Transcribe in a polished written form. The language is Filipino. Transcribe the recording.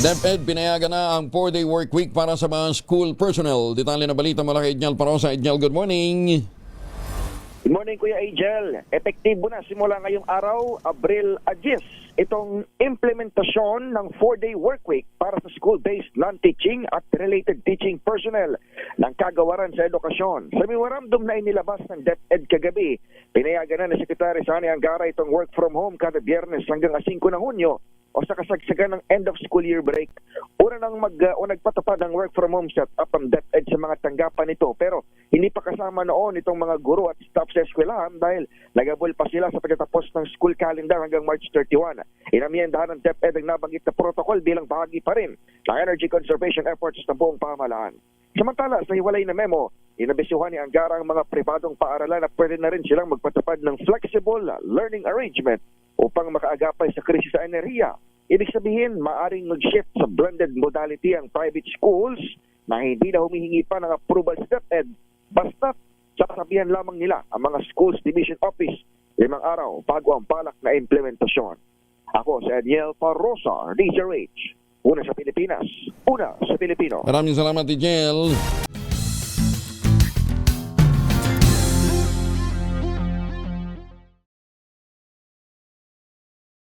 DepEd pinayagan na ang 4-day work week para sa mga school personnel. Detalye na balita mula kay Edniel Parosa. Edniel, good morning. Good morning, Kuya Angel. Epektibo na simula ngayong araw, Abril 10, itong implementasyon ng 4-day work week para sa school-based non-teaching at related teaching personnel ng kagawaran sa edukasyon. Sa memorandum na inilabas ng DepEd kagabi, pinayagan na ni Secretary Sani Angara itong work from home kada Biyernes hanggang 5 ng Hunyo o sa kasagsagan ng end of school year break. Una nang nagpatupad ng work from home setup ang DepEd sa mga tanggapan nito, pero hindi pa kasama noon itong mga guro at staff sa eskwelahan dahil nagabol pa sila sa pagtatapos ng school calendar hanggang March 31. Inamyendahan ng DepEd ang nabanggit na protocol bilang bahagi pa rin ng energy conservation efforts ng buong pamahalaan. Samantala, sa hiwalay na memo, inabisyuhan ni Angara ang mga pribadong paaralan na pwede na rin silang magpatupad ng flexible learning arrangement upang makaagapay sa krisis sa enerhiya. Ibig sabihin, maaring mag-shift sa blended modality ang private schools na hindi na humihingi pa ng approval sa DepEd basta sasabihan lamang nila ang mga schools division office 5 araw bago ang balak na implementasyon. Ako si Edniel Parosa, DZRH. Una sa Pilipinas, una sa Pilipino. Maraming salamat, Edniel.